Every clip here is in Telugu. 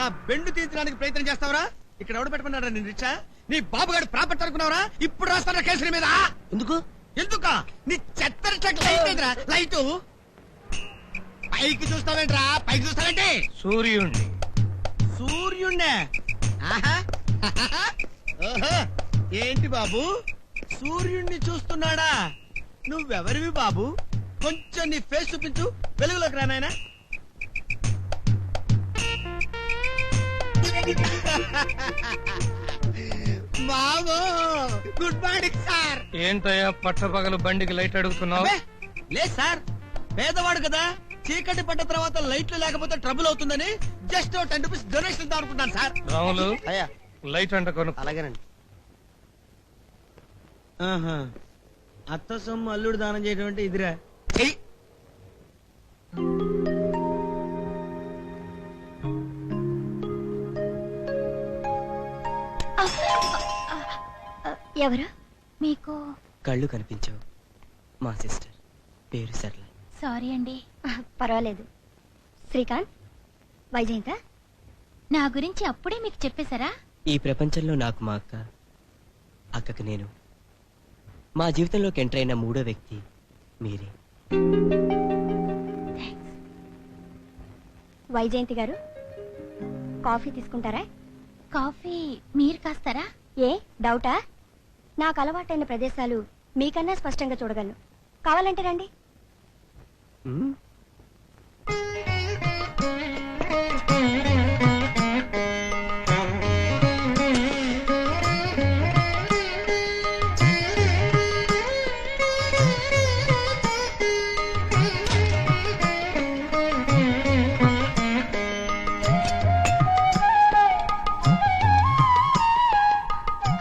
నా బెండు తీర్చడానికి ప్రయత్నం చేస్తావరా? ఇక్కడ ఎవడు పెట్టుకున్నారా నేను రిక్షా? నీ బాబుగాడు ప్రాపర్టీ అనుకున్నావరా? ఇప్పుడు రాస్తారా కేసుల మీద? ఎందుకు ఎందుక? నీ చెత్త లైట్ పైకి చూస్తావేంట్రా? పైకి చూస్తావేంటి? సూర్యుణ్ణి. సూర్యుణ్ణే? ఓహో, ఏంటి బాబు సూర్యుణ్ణి చూస్తున్నాడా? నువ్వెవరివి బాబు? కొంచెం నీ ఫేస్ చూపించు, వెలుగులోకి రా నాయనా. బాబు గుడ్ మార్నింగ్ సార్. ఏంటయ్యా పట్టపగలు బండికి లైట్ అడుగుతున్నావు? లేదు సార్, పేదవాడు కదా, చీకటి పడ్డ తర్వాత లైట్లు లేకపోతే ట్రబుల్ అవుతుందని జస్ట్ 10 రూపీస్ డొనేషన్ ఇద్దాం అనుకుంటాను సార్. రాములు అయ్యా లైట్ అంట కొను. అలాగేనండి. అత్త సొమ్ము అల్లుడు దానం చేయడం అంటే ఇదిరా. చెయ్యి. ఎవరు? మీకు కళ్ళు కనిపించావు. మా సిస్టర్, పేరు సర్ల. సారీ అండి. పర్వాలేదు. శ్రీకాంత్, వైజయంత నా గురించి అప్పుడే మీకు చెప్పేశారా? ఈ ప్రపంచంలో నాకు మా అక్క, అక్కకి నేను. మా జీవితంలోకి ఎంటర్ అయిన 3వ వ్యక్తి మీరే. వైజయంతి గారు, కాఫీ తీసుకుంటారా? కాఫీ మీరు కాస్తారా? ఏ డౌటా? నాకు అలవాటైన ప్రదేశాలు మీకన్నా స్పష్టంగా చూడగలను. కావాలంటే రండి.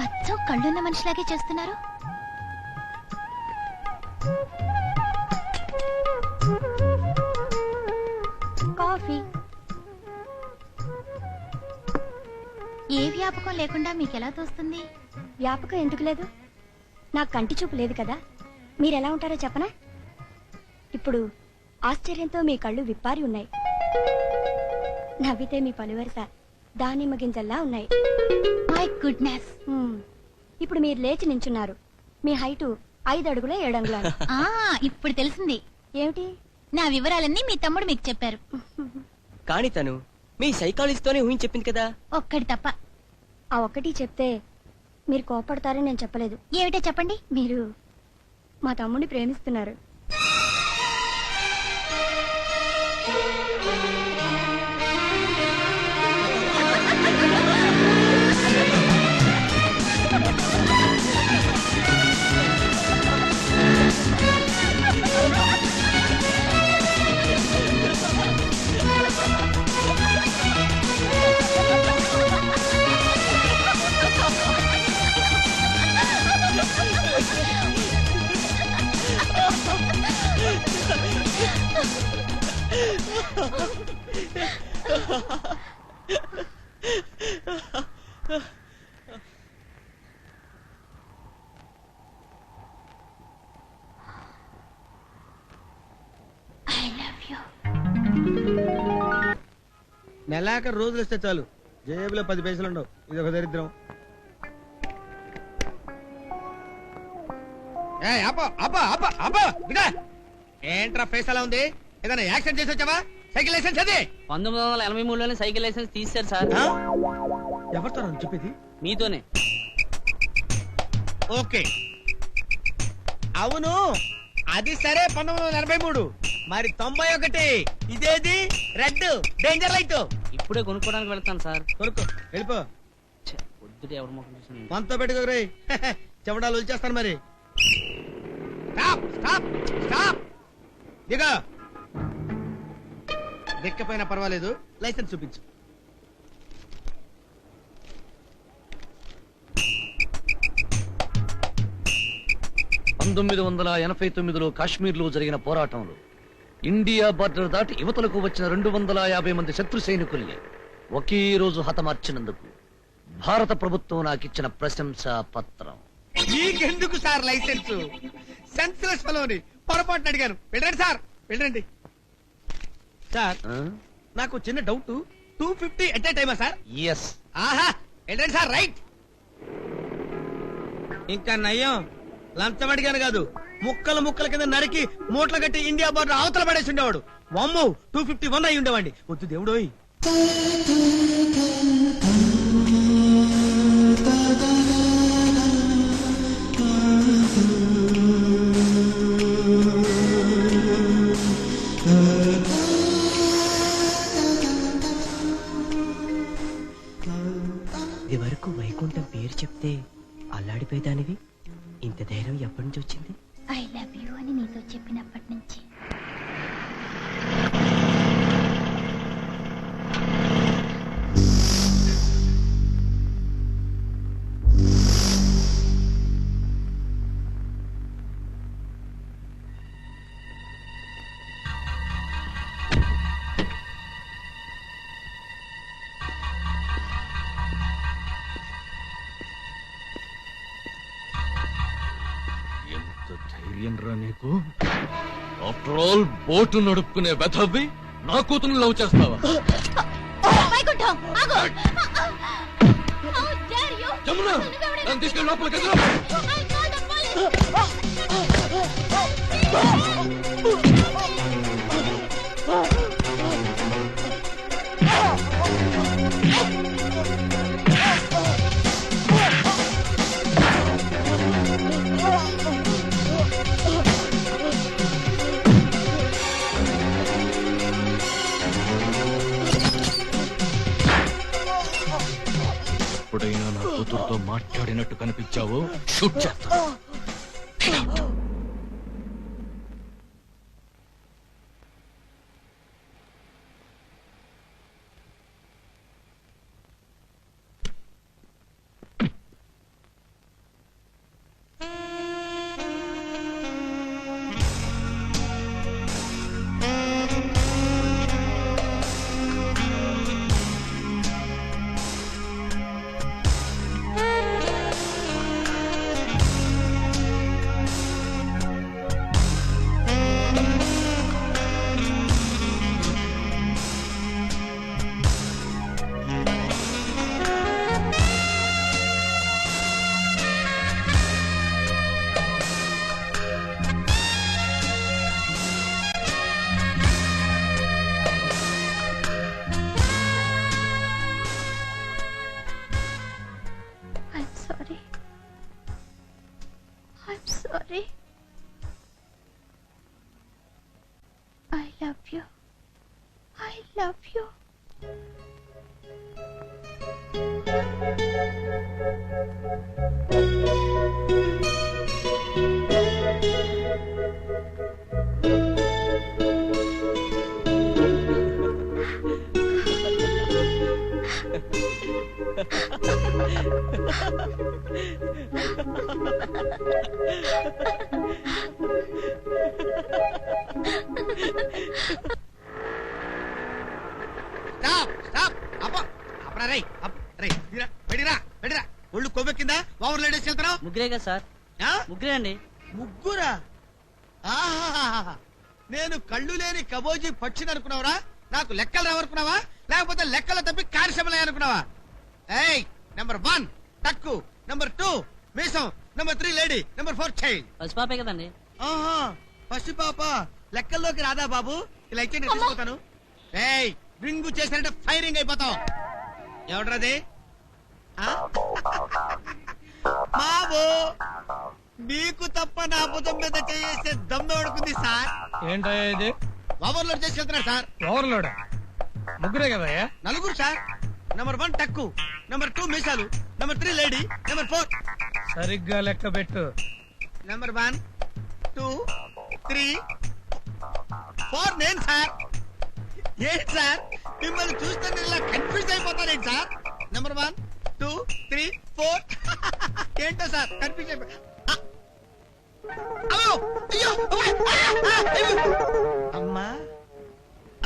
అచ్చో కళ్ళున్న మనిషిలాగే చేస్తున్నారు. కాఫీ. ఏ వ్యాపకం లేకుండా మీకెలా తోస్తుంది? వ్యాపకం ఎందుకు లేదు? నాకు కంటి చూపు లేదు కదా. మీరెలా ఉంటారో చెప్పనా? ఇప్పుడు ఆశ్చర్యంతో మీ కళ్ళు విప్పారి ఉన్నాయి. నవ్వితే మీ పలువరస దానిమ్మ గింజల్లా ఉన్నాయి. My goodness. ఇప్పుడు మీరు లేచి నించున్నారు. మీ హైటు 5 అడుగుల 7 అంగుళాలు. ఇప్పుడు తెలిసింది. ఏమిటి? నా వివరాలన్నీ మీ తమ్ముడు మీకు చెప్పారు. కానీ తను మీ సైకాలజిస్ట్తోనే ఊహించి చెప్పింది కదా. ఒక్కటి తప్ప. ఆ ఒక్కటి చెప్తే మీరు కోపడతారని నేను చెప్పలేదు. ఏమిటో చెప్పండి. మీరు మా తమ్ముడిని ప్రేమిస్తున్నారు. నెలాఖరు రోజులు వస్తే చాలు, జేబులో 10 పైసలు ఉండవు. ఇది ఒక దరిద్రం. ఏంట్రా ఫేస్ అలా ఉంది? ఏదైనా యాక్సిడెంట్ చేసి వచ్చావా? సైకిల్ లైసెన్స్ అది 1983లోనే సైకిల్ లైసెన్స్ తీశారు సార్. ఎవరితో చెప్పేది? మీతోనే. ఓకే, అవును అది సరే. 1983 మరి 91 ఇదేది? Red danger light. ఇప్పుడే కొనుక్కోడానికి వెళ్తాను సార్. కొనుక్కో, వెళ్ళిపో. పొద్దుటే ఎవరి ముఖం చూసాను. మనతో పెట్టుకోరే, చెమడాలు వచ్చేస్తాను. మరి స్టాప్ స్టాప్ స్టాప్. దిగా. దిక్కపోయినా పర్వాలేదు, లైసెన్స్ చూపించు. కాశ్మీర్లో జరిగిన పోరాటంలో ఇండియా బార్డర్ దాటి యువతలకు వచ్చిన 250 మంది శత్రు సైనికుల్ని ఒకే రోజు హతమార్చినందుకు భారత ప్రభుత్వం నాకిచ్చిన ప్రశంసా పత్రం. మీకెందుకు సార్ లైసెన్స్? సెన్స్లెస్ ఫెలోని పొరపాటున అడిగాను. వెళ్ళండి సార్, వెళ్ళండి. సార్ నాకు చిన్న డౌట్. 250 ఎట్ ఏ టైమా సార్? ఎస్. ఆహా ఏంటండి సార్ రైట్. ఇంకా నయ్యం లంచం అడిగాను కాదు, ముక్కలు ముక్కల కింద నరికి మూట్ల కట్టి ఇండియా బార్డర్ అవతల పడేసి ఉండేవాడు. వమ్ము 251 అయి ఉండేవాడి. వద్దు దేవుడోయ్. ఇది వరకు వైకుంఠం పేరు చెప్తే అల్లాడిపోయేదానివి, ఇంత ధైర్యం ఎప్పటి నుంచి వచ్చింది? ఐ లవ్ యూ అని నీతో చెప్పినప్పటి నుంచి. ఎంత ధైర్యం రా నీకు? ఆఫ్టర్ ఆల్ బోటు నడుపుకునే వెధవి నా కూతురు లవ్ చేస్తావా? వైకుంఠం ఆగు. How dare you? జమున, నన్ను తీసుకెళ్ళి లోపలికి ఎదురు. I'll call the police. ఎప్పుడైనా నా కూతురుతో మాట్లాడినట్టు కనిపించావో షూట్ చేస్తా. I'm sorry. I'm sorry. I love you. I love you. Stop stop అప్ప అప్పరా రేయ్ అప్ రేయ్ తీరా బయటిరా బయటిరా. ఒళ్ళు కొవ్వెక్కిందా? ఓవర్ లేడీస్ వెళ్తున్నావు? ముగ్గురే కదా సార్? ఆ? ముగ్గురే అండి. ముగ్గురా? ఆహాహాహా. నేను కళ్ళు లేని కబోజీ పక్షిని అనుకున్నావురా? నాకు లెక్కలు రావనుకున్నావా, లేకపోతే లెక్కలు తప్పి కానిస్టేబుల్ అనుకున్నావా? ఏయ్ నెంబర్ 1 టక్కు, నెంబర్ 2 మీసం, నెంబర్ 3 లేడీ, నెంబర్ 4 చైల్డ్. పసిపాపే కదండి. ఆహా పసి పాప లెక్కల్లోకి రాదా బాబు? ఇలా ఇచ్చే నేను తీసుకుంటాను. ఏయ్ రింగు చేసినట్టే ఫైరింగ్ అయిపోతావు. ఎవడ్రది? బాబు మీకు తప్ప నా భుజం మీద చేసే దమ్ము ఎవడుకుంది సార్? ఏంటయ్యా ఇది? ఓవర్లోడ్ చేసి వెళ్తున్నారు సార్. ఓవర్లోడా? ముగ్గురే కదయ్యా? నలుగురు సార్. నెంబర్ 1 టక్కు, నెంబర్ 2 మీసాలు, నెంబర్ 3 లేడీ, నెంబర్ 4 సరిగ్గా లెక్క పెట్టు. నెంబర్ 1 2 3 4 నేను సార్. ఏంటి సార్ మిమ్మల్ని చూస్తే నేను ఇలా కన్ఫ్యూజ్ అయిపోతానేంటి సార్? నెంబర్ 1 2 3 4 ఏంటో సార్ కన్ఫ్యూజ్ అయిపో. అమ్మో అయ్యో అమ్మా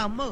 అమ్మో